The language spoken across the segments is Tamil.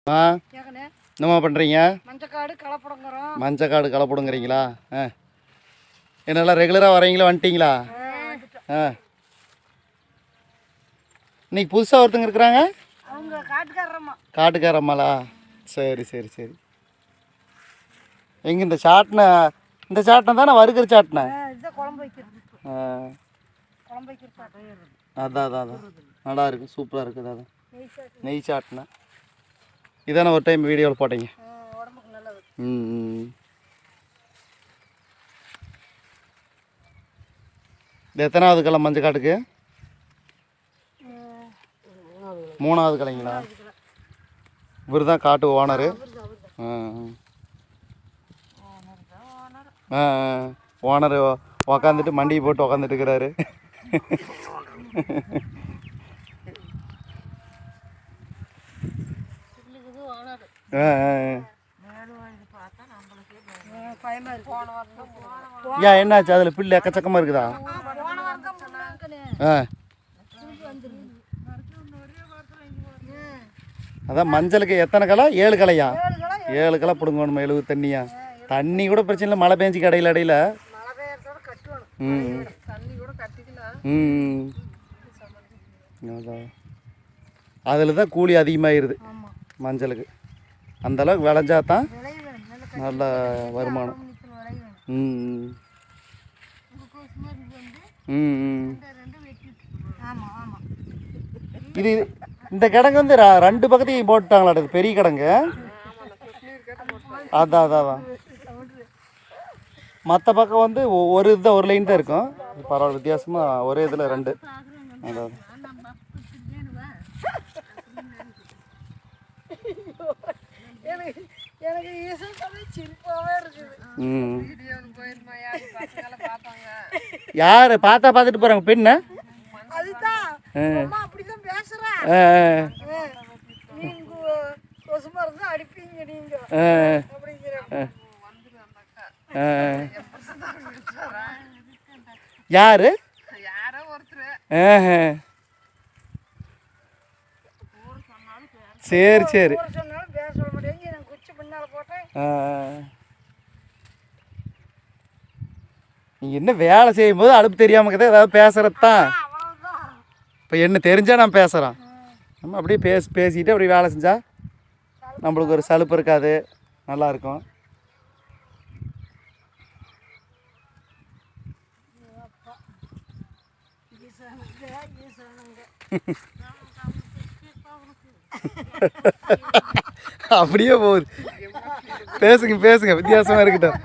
என்னம்மா பண்ணுறீங்க? மஞ்சக்காடு கலப்படங்கிறீங்களா? என்னெல்லாம் ரெகுலராக வரீங்களா? வந்துட்டீங்களா? இன்னைக்கு புதுசாக ஒருத்தங்க இருக்கிறாங்க. காட்டுக்காரம்மாளா? சரி சரி சரி. எங்கே இந்த சாட்டினை தானே வறுக்கிற சாட்டினை? அதான் அதான் அதான் நல்லா இருக்குது, சூப்பராக இருக்குது. அதான் நெய் சாட்டினை இதானே ஒரு டைம் வீடியோவில் போட்டீங்க. இது எத்தனாவது கிளை மஞ்சள் காட்டுக்கு? 3வது கிளைங்களா? இவர் தான் காட்டு ஓனரு. ஓனர் உக்காந்துட்டு மண்டியை போட்டு உக்காந்துட்டு இருக்கிறாரு. ஏன் என்னாச்சு? அதில் பில்லு எக்கச்சக்கமாக இருக்குதா? அதான் மஞ்சளுக்கு எத்தனை களை? 7 களையா? 7 களை பிடுங்கணுமா? 70 தண்ணியா? தண்ணி கூட பிரச்சனை இல்லை, மழை பெஞ்சு கடையில் அடையில. அதான் அதில் தான் கூலி அதிகமாகிடுது மஞ்சளுக்கு. அந்தளவுக்கு விளைஞ்சா தான் நல்ல வருமானம். இது இந்த கிடங்கு வந்து 2 பக்கத்தையும் போட்டுட்டாங்களா? பெரிய கிடங்கு. அதான் அதான் அதான் மற்ற பக்கம் வந்து ஒரு லைன் தான் இருக்கும். பரவாயில்ல, வித்தியாசமாக ஒரே இதில் 2. அதான் யாரு பார்த்துட்டு போறாங்க? பெண்ணு யாரு? சரி சரி. நீங்க என்ன வேலை செய்யும் போது அலுப்பு தெரியாம ஏதாவது பேசுறது தான். இப்போ என்ன தெரிஞ்சா நான் பேசுகிறேன். நம்ம அப்படியே பேசிக்கிட்டு அப்படியே வேலை செஞ்சால் நம்மளுக்கு ஒரு சலுப்பு இருக்காது, நல்லாயிருக்கும். அப்படியே போகுது. பேசுங்க வித்தியாசமாக இருக்கட்டும்.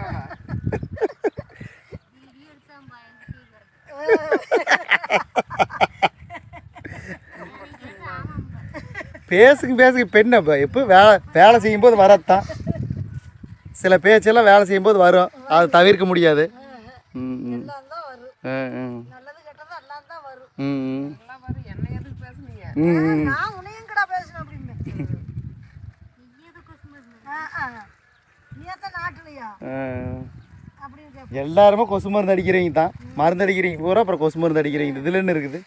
பேசுங்க பெண்ணை எப்போ வேலை செய்யும்போது வரத்தான். சில பேச்செல்லாம் வேலை செய்யும்போது வரும், அது தவிர்க்க முடியாது. எல்லாருமே கொசு மருந்து அடிக்கிறீங்க தான், மருந்து அடிக்கிறீங்க பூரா, அப்புறம் கொசு மருந்து அடிக்கிறீங்க. இதுல என்ன இருக்குது?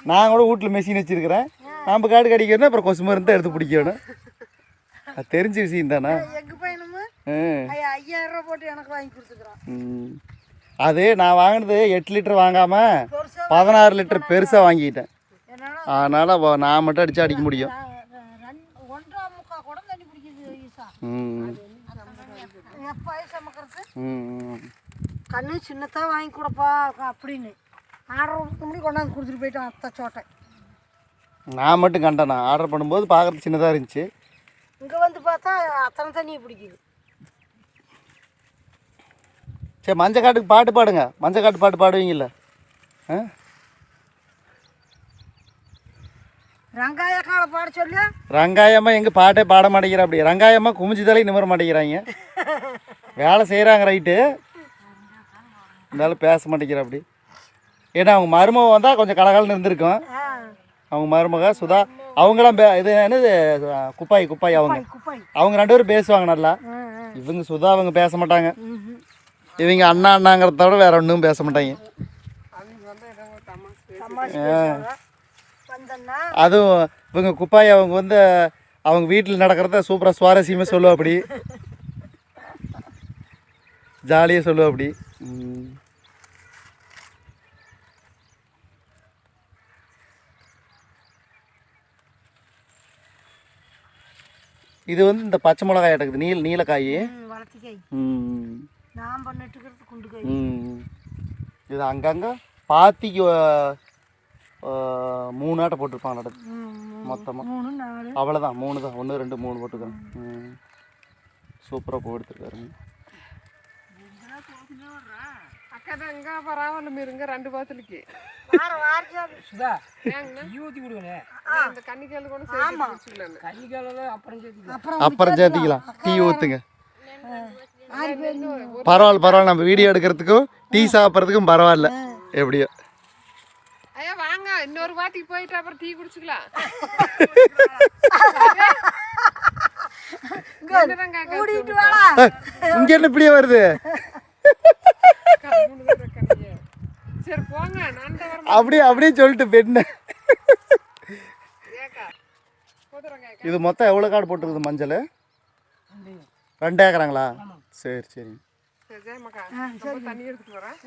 நான் கூட வீட்டில் மெஷின் வச்சிருக்கிறேன். நம்ம காடு கடிக்கணும், அப்புறம் கொசு மருந்து தான் எடுத்து பிடிக்கணும். அது தெரிஞ்ச விஷயம் தானே. அது நான் வாங்கினது 8 லிட்டர் வாங்காம 16 லிட்டர் பெருசாக வாங்கிட்டேன். அதனால நான் மட்டும் அடிக்க முடியும். கண்ணு சின்னதா வாங்கி கொடுப்பா அப்படின்னு ஆர்டர் கொண்டாந்து கொடுத்துட்டு போயிட்டான் அத்தை சோட்டை. நான் மட்டும் கண்டேன். நான் ஆர்டர் பண்ணும்போது பார்க்குறது சின்னதாக இருந்துச்சு. இங்கே வந்து பார்த்தா அத்தனை தண்ணியை பிடிக்குது. சரி, மஞ்சள் காட்டுக்கு பாட்டு பாடுங்க. மஞ்சள் காட்டு பாட்டு பாடுவீங்கல்ல? ரங்காயக்கால பாட சொல்லு. ரங்காயம்மா எங்கே பாட்டே பாட மாட்டேங்கிறா. அப்படி ரங்காயம்மா குமிஞ்சுதாலே நிமிர மாட்டேங்கிறாங்க. வேலை செய்கிறாங்க ரைட்டு, இருந்தாலும் பேச மாட்டேங்கிறா அப்படி. ஏன்னா அவங்க மருமக வந்தால் கொஞ்சம் கலகலன்னு இருந்திருக்கும். அவங்க மருமக சுதா அவங்களாம் இது என்னது குப்பாய் அவங்க 2 பேரும் பேசுவாங்க நல்லா. இவங்க சுதா அவங்க பேச மாட்டாங்க. இவங்க அண்ணாங்கிறத விட வேற ஒன்றும் பேச மாட்டாங்க. அதுவும் இவங்க குப்பாய் அவங்க வந்து அவங்க வீட்டில் நடக்கிறத சூப்பராக சுவாரஸ்யமாக சொல்லுவா அப்படி, ஜாலியாக சொல்லுவா அப்படி. இது வந்து இந்த பச்சை மிளகாய் எடுக்குது, நீலக்காய். வளர்த்திக்காய் ம் நான் பண்ணிட்டுக்கிறது குண்டு காய். இது அங்கங்கே பாத்திக்கு 3 ஆட்டை போட்டிருப்பாங்க நடக்கு மொத்தமாக. 3 4 அவ்வளோதான், 3 தான், 1 2 3 போட்டுக்கிறேன். சூப்பராக பூ எடுத்துருக்காருங்க. அக்கா தான் எங்கே பரவாயில்ல மீருங்க 2 பாத்திலுக்கு சுதா ஊற்றி கொடுங்க. இந்த கன்னிக்கால கூட சேர்த்து கன்னிக்கால அப்புறம் சேர்த்திக்கலாம். டீ ஊற்றுங்க. பரவாயில்ல, நம்ம வீடியோ எடுக்கிறதுக்கும் டீ சாப்பிட்றதுக்கும் பரவாயில்ல எப்படியோ. ஐயா வாங்க, இன்னொரு பாட்டிக்கு போயிட்டு அப்புறம் டீ குடிச்சுக்கலாம். இங்க என்ன இப்படியே வருது? சரி போங்க, அப்படியே சொல்லிட்டு பெண்ணு. இது மொத்தம் எவ்வளோ காடு போட்டுருக்குது மஞ்சள்? 2 ஏக்கராங்களா? சரி சரி. தண்ணி எடுத்துட்டு வரேன்.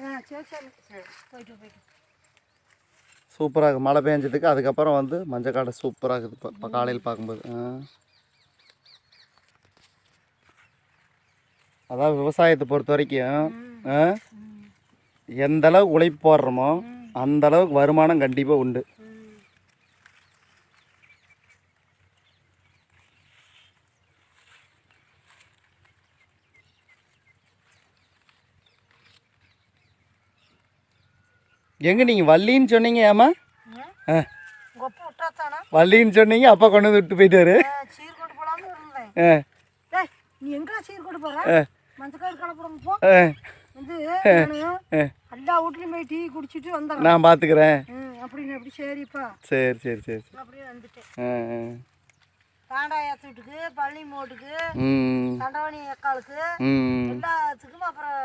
சூப்பராக இருக்குது மழை பெஞ்சதுக்கு. அதுக்கப்புறம் வந்து மஞ்சள் காடை சூப்பராக இருக்குது இப்போ காலையில் பார்க்கும்போது. அதான் விவசாயத்தை பொறுத்த வரைக்கும் எந்த அளவுக்கு உழைப்பு போடுறோமோ அந்த அளவுக்கு வருமானம் கண்டிப்பாக உண்டு. எங்கே நீங்கள் வள்ளின்னு சொன்னீங்க? ஏமா வள்ளின்னு சொன்னீங்க, அப்பா கொண்டு வந்து விட்டு போயிட்டாரு. நீ எங்க சீர் கொண்டு போற? மஞ்சக்காடு கலப்புறோம் போ. வந்து எல்லா வீட்லயும் போய் டீ குடிச்சிட்டு வந்தேன். நான் பாத்துக்கிறேன் அப்படின்னு. அப்படி சரிப்பா. சரி சரி சரி. அப்படியே வந்துட்டேன். தாண்டாயத்து வீட்டுக்கு, பழனி மோட்டுக்கு, தண்டவணி அக்காளுக்கு, எல்லாத்துக்கும், அப்புறம்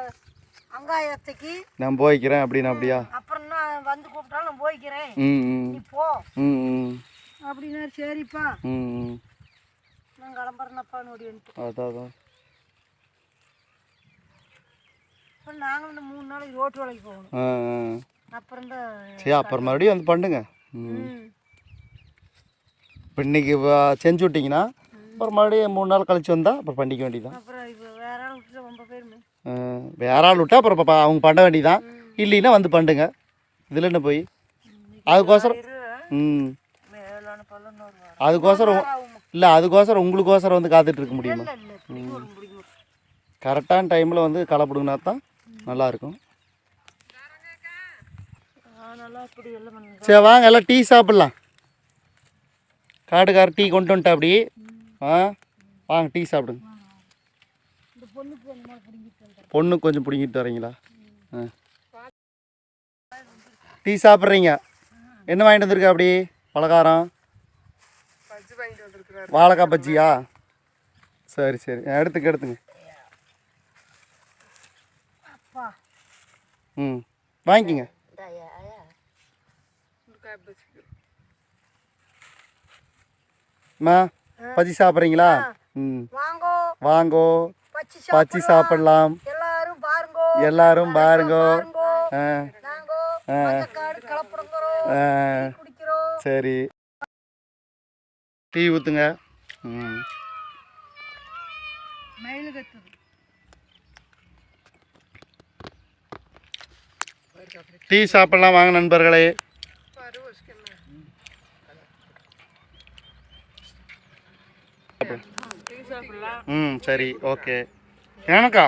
அங்காயத்தைக்கு நான் போய்க்கிறேன் அப்படின்னு. அப்படியா? அப்புறம் நான் வந்து கூப்பிட்டாலும் நான் போய்க்கிறேன், நீ போ அப்படின்னா. சரிப்பா நான் கிளம்புறேன்னப்பான்னு ஓடிட்டு. அதான் அப்புறம் நாங்களும் இந்த 3 நாளைக்கு ரோட்டு வேலைக்கு போகணும். அப்புறம் தான் சரி, அப்புறம் மறுபடியும் வந்து பண்ணுங்க. இப்போ இன்னைக்கு செஞ்சு விட்டிங்கன்னா அப்புறம் மறுபடியும் 3 நாள் கழிச்சு வந்தால் அப்புறம் பண்ணிக்க வேண்டியதான். அப்புறம் இப்போ வேற ஆள் விட்டு ரொம்ப போயிருமே. வேற ஆள் விட்டா அப்புறம் அவங்க பண்ண வேண்டியதான். இல்லைன்னா வந்து பண்ணுங்க. இதில் என்ன போய் அதுக்கோசரம் அதுக்கோசரம் இல்லை, அதுக்கோசரம் உங்களுக்கோசரம் வந்து காத்துட்டு இருக்க முடியுமா? கரெக்டான டைமில் வந்து களை பிடுங்கினா தான் நல்லாயிருக்கும். சரி வாங்க, எல்லாம் டீ சாப்பிட்லாம். காட்டுக்கார டீ கொண்டு வந்துட்டா அப்படி. வாங்க டீ சாப்பிடுங்க. பொண்ணு கொஞ்சம் பிடிங்கிட்டு வரீங்களா? டீ சாப்பிட்றீங்க. என்ன வாங்கிட்டு வந்துருக்கா அப்படி? பலகாரம் வாழைக்காய் பஜ்ஜியா? சரி சரி, எடுத்துங்க. வாங்கிக்கோங்க. அம்மா பஜ்ஜி சாப்பிட்றீங்களா? வாங்கோ பச்சி சாப்பிடலாம். எல்லாரும் பாருங்கோ. சரி டீ ஊற்றுங்க. டீ சாப்பிடலாம் வாங்க நண்பர்களே. சரி ஓகே. எனக்கா